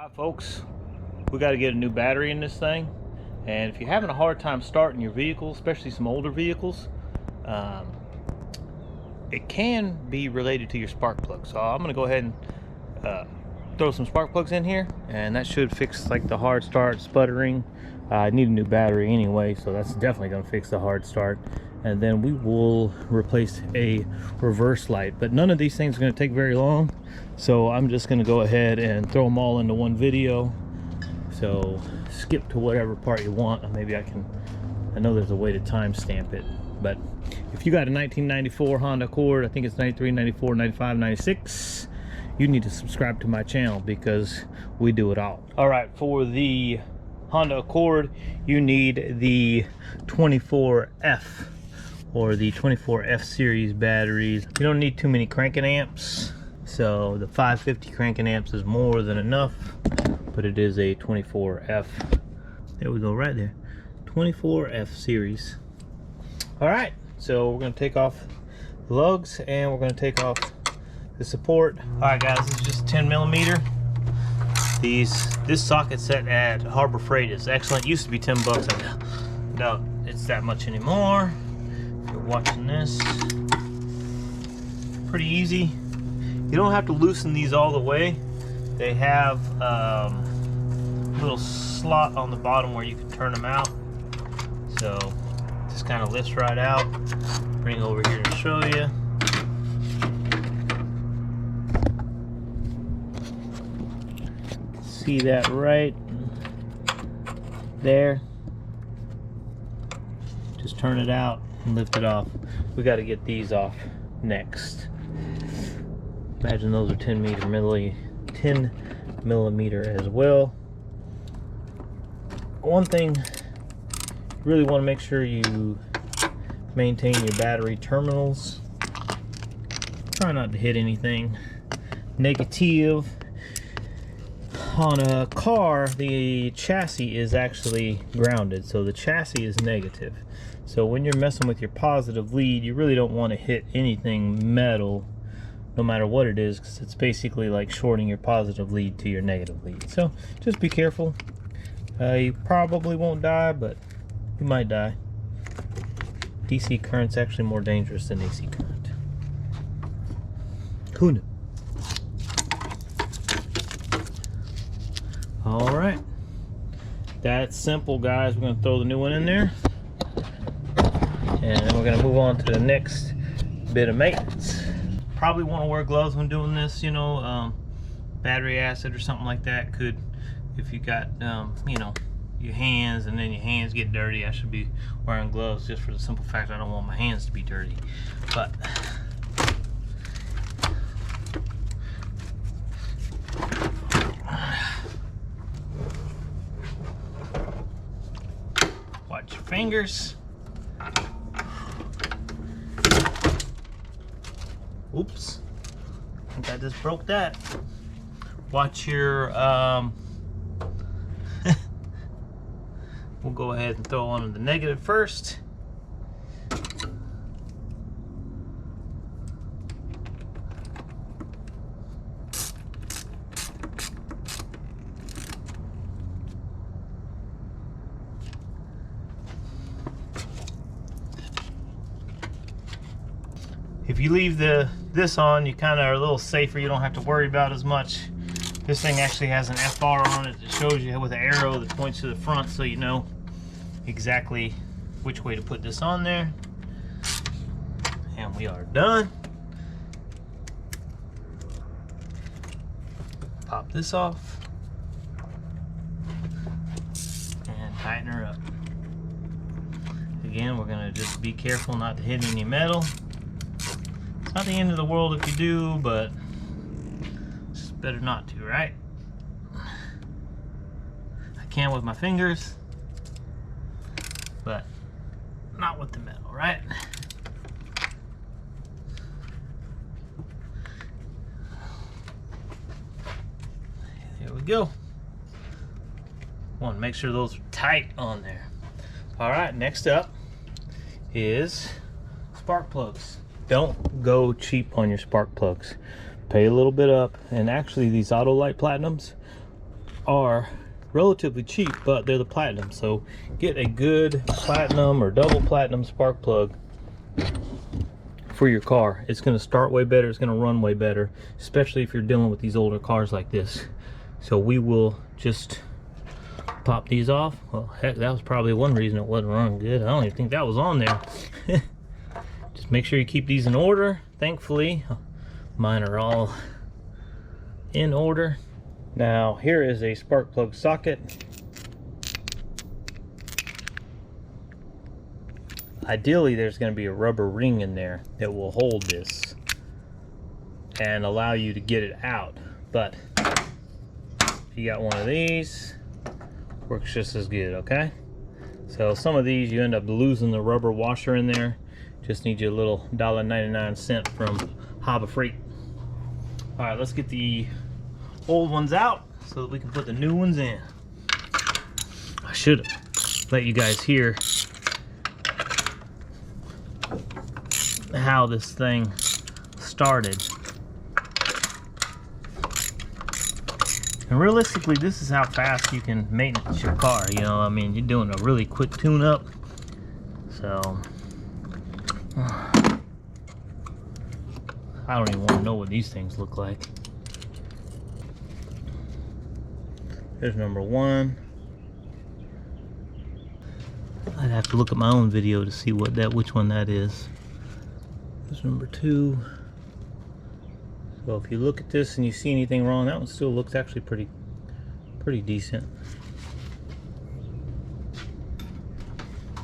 Alright folks, we got to get a new battery in this thing, and if you're having a hard time starting your vehicle, especially some older vehicles, it can be related to your spark plug. So I'm going to go ahead and throw some spark plugs in here, and that should fix like the hard start, sputtering. I need a new battery anyway, so that's definitely going to fix the hard start. And then we will replace a reverse light, but none of these things are going to take very long, so I'm just going to go ahead and throw them all into one video. So skip to whatever part you want. Maybe I know there's a way to timestamp it, but if you got a 1994 Honda Accord, I think it's 93, 94, 95, 96, you need to subscribe to my channel because we do it all. All right, for the Honda Accord, you need the 24F or the 24F series batteries. You don't need too many cranking amps, so the 550 cranking amps is more than enough, but it is a 24F. There we go, right there, 24F series. All right, so we're gonna take off the lugs and we're gonna take off the support. All right guys, this is just 10 millimeter. This socket set at Harbor Freight is excellent. It used to be 10 bucks. I doubt it's that much anymore. If you're watching this, pretty easy. You don't have to loosen these all the way. They have a little slot on the bottom where you can turn them out. So just kind of lifts right out. Bring it over here to show you. See that right there? Just turn it out and lift it off. We got to get these off next. Imagine those are 10 millimeter as well. One thing, you really want to make sure you maintain your battery terminals. Try not to hit anything negative. On a car, the chassis is actually grounded, so the chassis is negative. So when you're messing with your positive lead, you really don't want to hit anything metal, no matter what it is, because it's basically like shorting your positive lead to your negative lead. So just be careful. You probably won't die, but you might die. DC current's actually more dangerous than AC current. Who knew? All right, that's simple, guys. We're gonna throw the new one in there, and then we're gonna move on to the next bit of maintenance. Probably want to wear gloves when doing this, you know. Battery acid or something like that could, if you got you know, your hands and then your hands get dirty. I should be wearing gloves just for the simple fact I don't want my hands to be dirty. But watch your fingers. Oops, I think I just broke that. Watch your we'll go ahead and throw on the negative first. If you leave this on, you kind of are a little safer. You don't have to worry about as much. This thing actually has an FR on it that shows you with an arrow that points to the front, so you know exactly which way to put this on there. And we are done. Pop this off and tighten her up. Again, we're gonna just be careful not to hit any metal. Not the end of the world if you do, but it's better not to, right? I can with my fingers, but not with the metal, right? There we go. Want to make sure those are tight on there. All right, next up is spark plugs. Don't go cheap on your spark plugs. Pay a little bit up, and actually these Autolite Platinums are relatively cheap, but they're the platinum. So get a good platinum or double platinum spark plug for your car. It's going to start way better, it's going to run way better, especially if you're dealing with these older cars like this. So we will just pop these off. Well, heck, that was probably one reason it wasn't running good. I don't even think that was on there. Just make sure you keep these in order. Thankfully mine are all in order. Now here is a spark plug socket. Ideally there's going to be a rubber ring in there that will hold this and allow you to get it out, but if you got one of these, works just as good. Okay, so some of these you end up losing the rubber washer in there. Just need you a little $1.99 from Harbor Freight. All right, let's get the old ones out so that we can put the new ones in. I should have let you guys hear how this thing started. And realistically, this is how fast you can maintenance your car. You know, I mean, you're doing a really quick tune-up. So I don't even want to know what these things look like. There's number one. I'd have to look at my own video to see which one that is. There's number two. So if you look at this and you see anything wrong, that one still looks actually pretty decent.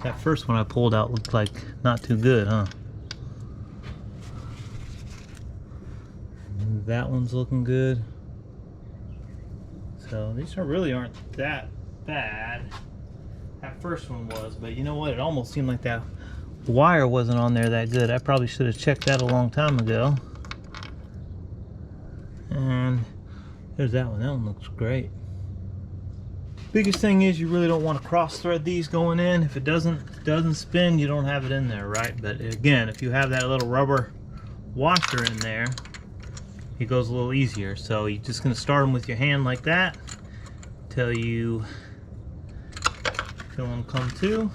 That first one I pulled out looked like not too good, huh? And that one's looking good. So these really aren't that bad. That first one was, but you know what? It almost seemed like that wire wasn't on there that good. I probably should have checked that a long time ago. And there's that one. That one looks great. Biggest thing is you really don't want to cross thread these going in. If it doesn't spin, you don't have it in there, right? But again, if you have that little rubber washer in there, it goes a little easier. So you're just going to start them with your hand like that till you feel them come to.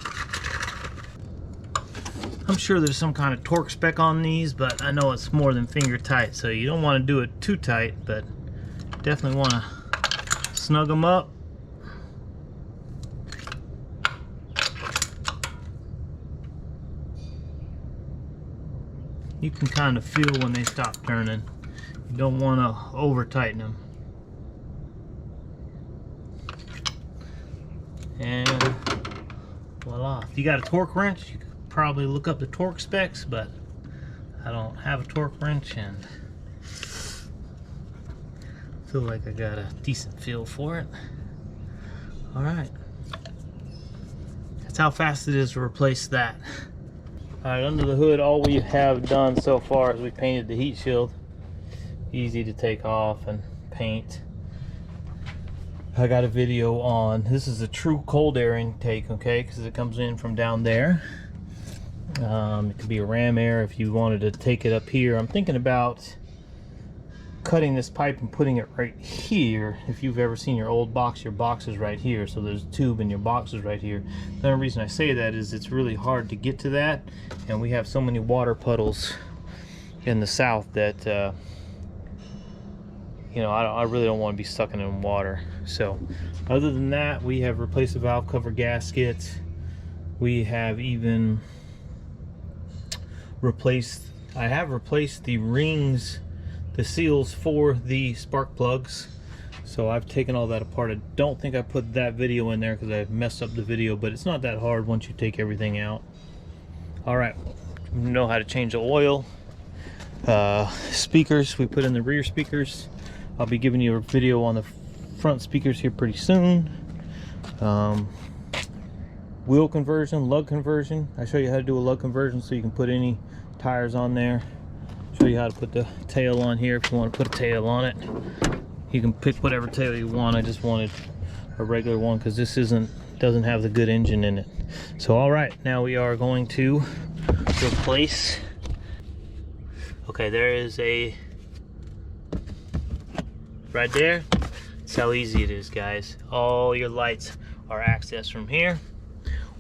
I'm sure there's some kind of torque spec on these, but I know it's more than finger tight, so you don't want to do it too tight, but definitely want to snug them up. You can kind of feel when they stop turning. You don't want to over tighten them. And voila. If you got a torque wrench, you could probably look up the torque specs, but I don't have a torque wrench and feel like I got a decent feel for it. All right, that's how fast it is to replace that. All right, under the hood, all we have done so far is we painted the heat shield. Easy to take off and paint. I got a video on, this is a true cold air intake, okay, because it comes in from down there. It could be a ram air if you wanted to take it up here. I'm thinking about cutting this pipe and putting it right here. If you've ever seen your old box, your box is right here, so there's a tube and your box is right here. The only reason I say that is it's really hard to get to that, and we have so many water puddles in the south that you know, I really don't want to be sucking in water. So other than that, we have replaced the valve cover gasket. We have even replaced, I have replaced the rings, the seals for the spark plugs. So I've taken all that apart. I don't think I put that video in there because I messed up the video, but it's not that hard once you take everything out. All right, you know how to change the oil. Speakers, we put in the rear speakers. I'll be giving you a video on the front speakers here pretty soon. Wheel conversion, lug conversion. I show you how to do a lug conversion so you can put any tires on there. Show you how to put the tail on here if you want to put a tail on it. You can pick whatever tail you want. I just wanted a regular one because this doesn't have the good engine in it. So all right, now we are going to replace. Okay, there is a right there. That's how easy it is, guys. All your lights are accessed from here.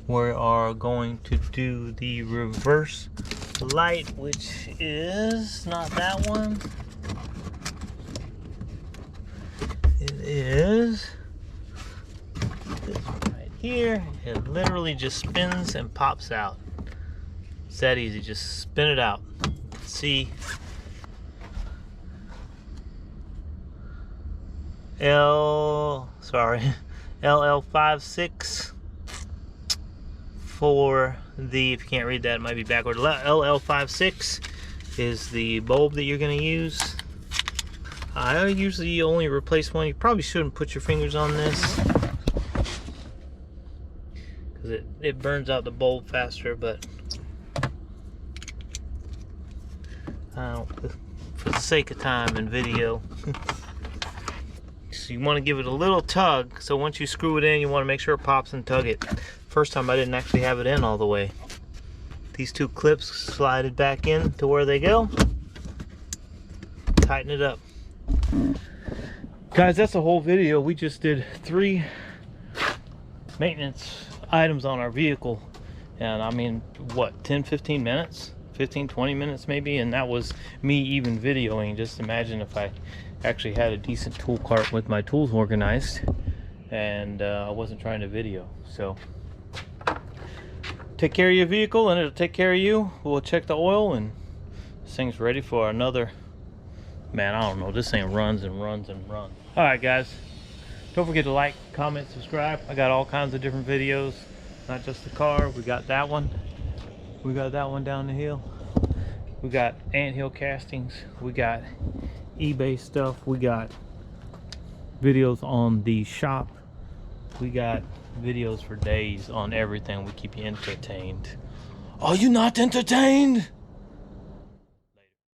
We are going to do the reverse light, which is not that one. It is this one right here. It literally just spins and pops out. It's that easy. Just spin it out. See, LL56 for the, if you can't read that, it might be backward. LL56 is the bulb that you're going to use. I usually only replace one. You probably shouldn't put your fingers on this because it burns out the bulb faster, but for the sake of time and video. So you want to give it a little tug, so once you screw it in, you want to make sure it pops and tug it. First time I didn't actually have it in all the way. These two clips slided back in to where they go. Tighten it up. Guys, that's the whole video. We just did 3 maintenance items on our vehicle, and I mean, what, 10-15 minutes, 15-20 minutes maybe, and that was me even videoing. Just imagine if I actually had a decent tool cart with my tools organized and I wasn't trying to video. So take care of your vehicle and it'll take care of you. We'll check the oil, and this thing's ready for another, man, I don't know, this thing runs and runs and runs. All right, guys, don't forget to like, comment, subscribe. I got all kinds of different videos, not just the car. We got that one, we got that one down the hill, we got anthill castings, we got eBay stuff, we got videos on the shop, we got videos for days on everything. We keep you entertained. Are you not entertained?